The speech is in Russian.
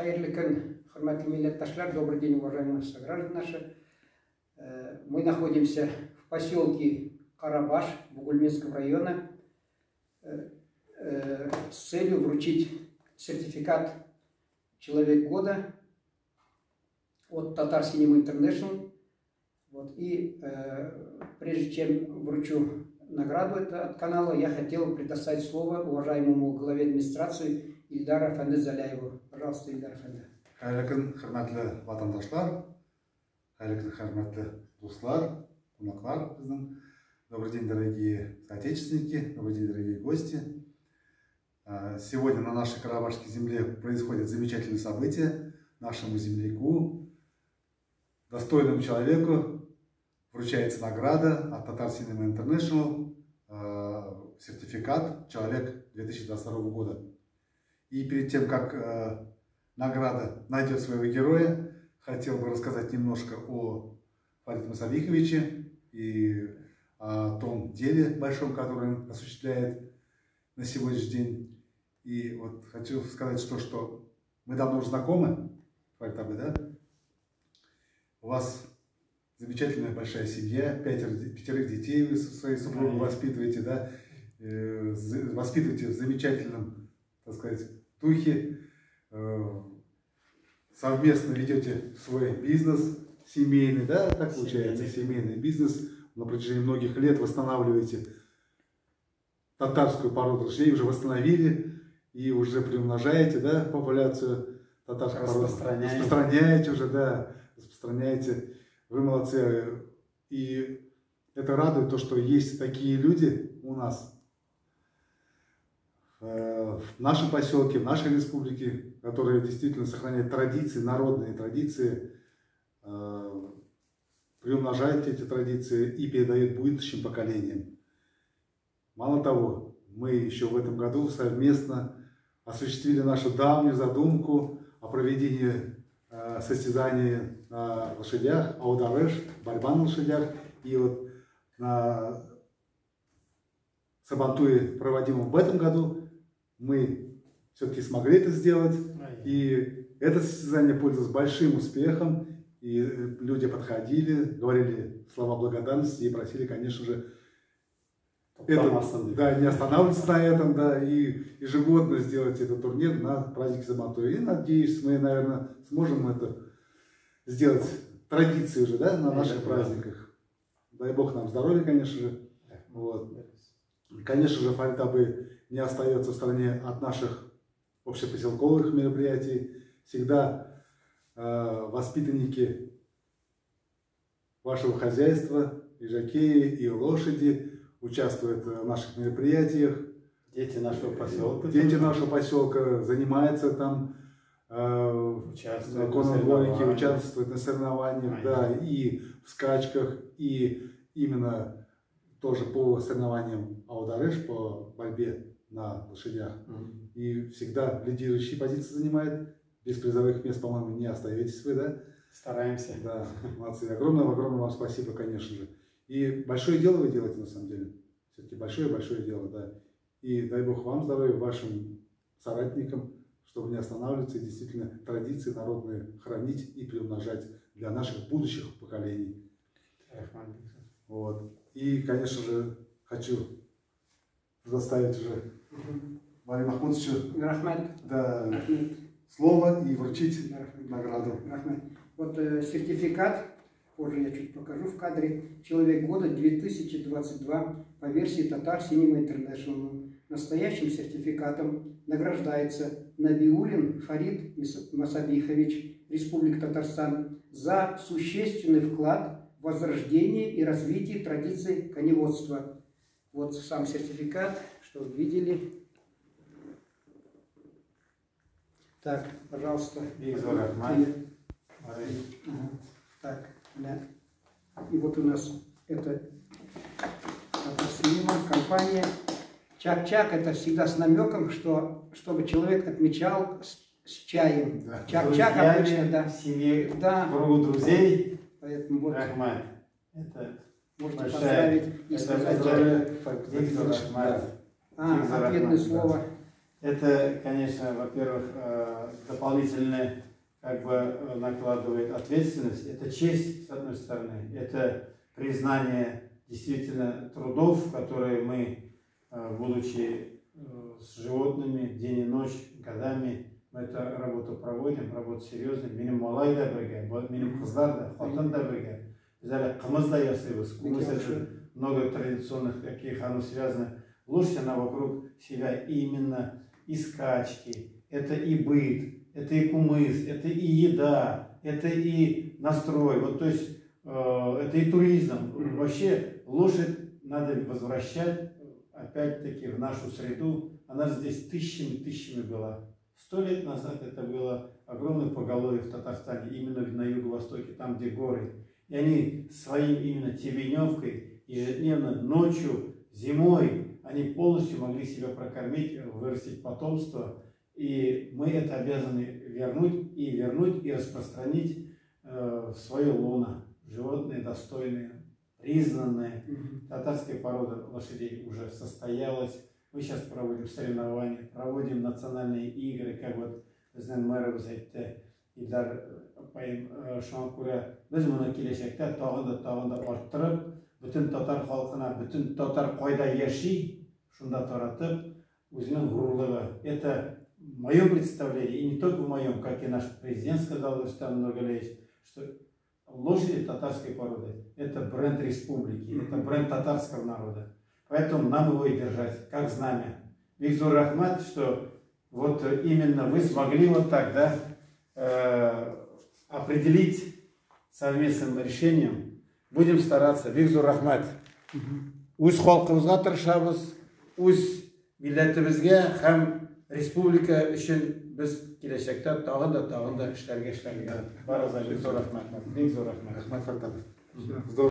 Добрый день, уважаемые сограждане наши. Мы находимся в поселке Карабаш Бугульминского района с целью вручить сертификат «Человек года» от Tatar Cinema International. И прежде чем вручу награду от канала, я хотел предоставить слово уважаемому главе администрации Ильдар Афенди Заляеву. Пожалуйста, Ильдар Афенди. Хөрмәтле ватандашлар, хөрмәтле дуслар, кунаклар безнең. Добрый день, дорогие соотечественники, добрый день, дорогие гости. Сегодня на нашей карабашской земле происходят замечательные события. Нашему земляку, достойному человеку, вручается награда от Tatar Cinema International, сертификат «Человек 2022 года». И перед тем, как награда найдет своего героя, хотел бы рассказать немножко о Фариде Мусабиховиче и о том деле большом, которое он осуществляет на сегодняшний день. И вот хочу сказать, что мы давно уже знакомы, Фарид Абы, да? У вас замечательная большая семья, пятерых детей вы со своей супругой воспитываете, да? Воспитываете в замечательном, так сказать, духе, совместно ведете свой бизнес семейный, да, так получается, семейный бизнес, на протяжении многих лет восстанавливаете татарскую породу лошадей, уже восстановили и уже приумножаете, да, популяцию татарской породы, распространяете уже, да, распространяете, вы молодцы, и это радует то, что есть такие люди у нас в нашем поселке, в нашей республике, которые действительно сохраняют традиции, народные традиции, приумножают эти традиции и передают будущим поколениям. Мало того, мы еще в этом году совместно осуществили нашу давнюю задумку о проведении состязаний на лошадях, аудареш, борьба на лошадях. И вот на Сабантуе, проводимом в этом году, мы все-таки смогли это сделать, и это состязание пользовалось большим успехом, и люди подходили, говорили слова благодарности и просили, конечно же, не останавливаться на этом, да, и ежегодно сделать этот турнир на празднике Сабантуя. И надеюсь, мы, наверное, сможем это сделать традицией уже, да, на наших праздниках. Дай Бог нам здоровья, конечно же. Вот. Конечно же, Фарид Абы не остается в стороне от наших общепоселковых мероприятий. Всегда воспитанники вашего хозяйства, и жокеи, и лошади участвуют в наших мероприятиях. Дети нашего поселка. Дети нашего поселка занимаются там, участвуют на соревнованиях, да, и в скачках, и именно тоже по соревнованиям аудареш, по борьбе на лошадях. И всегда лидирующие позиции занимает. Без призовых мест, по-моему, не остаетесь вы, да? Стараемся. Да, молодцы. Огромное вам спасибо, конечно же. И большое дело вы делаете, на самом деле. Все-таки большое дело, да. И дай Бог вам здоровья, вашим соратникам, чтобы не останавливаться и действительно традиции народные хранить и приумножать для наших будущих поколений. Вот. И, конечно же, хочу заставить уже Валерия Махмудовича слово и вручить награду. Вот сертификат, позже я чуть покажу в кадре, «Человек года 2022» по версии Tatar Cinema International. Настоящим сертификатом награждается Набиулин Фарид Мусабихович, Республика Татарстан, за существенный вклад в возрождение и развитие традиций коневодства. Вот сам сертификат, что вы видели. Так, пожалуйста. Так, да. И вот у нас это компания Чак-Чак, это всегда с намеком, что чтобы человек отмечал с чаем. Да. Чак-Чак обычно, да. В семье, да. В кругу друзей. Поэтому вот. Это можете поздравить и сказать. Ответное слово. Это, конечно, во-первых, дополнительно накладывает ответственность. Это честь, с одной стороны. Это признание действительно трудов, которые мы, будучи с животными день и ночь, годами, мы эту работу проводим, работу серьезную. Миним малай да бірге, миним қыздар да, хатын да бірге. Біз әлі қымыз да ясаймыз. Много традиционных таких, оно связано. Лошадь, она вокруг себя именно и скачки, это и быт, это и кумыс, это и еда, это и настрой, вот то есть это и туризм. Вообще лошадь надо возвращать опять-таки в нашу среду. Она же здесь тысячами была. 100 лет назад это было огромное поголовье в Татарстане, именно на юго-востоке, там где горы. И они своим именно тебеневкой ежедневно, ночью, зимой, они полностью могли себя прокормить, вырастить потомство. И мы это обязаны вернуть и распространить в свое лоно. Животные достойные, признанные. Татарская порода лошадей уже состоялась. Мы сейчас проводим соревнования, проводим национальные игры, как вот, знаем, мэров Идар Паим Шамакура. Біз мұны келешекте тағында арттырып, бүтін татар халқына, бүтін татар қойда яши, шунда таратып, өзінің ғұрлығы. Это мое представление, и не только в моем, как и наш президент сказал, Рустам Нургалиевич, что лошади татарской породы – это бренд республики, это бренд татарского народа. Поэтому нам его и держать, как знамя. Викзур Рахмат, что вот именно вы смогли вот так, да, определить совместным решением. Будем стараться. Викзур Рахмат. Үз халқымызға тырышабыз, үз милләтебезгә һәм республика өчен без киләчәктә тагын да эшләргә. Барыгызга Викзур Рахмат. Викзур Рахмат.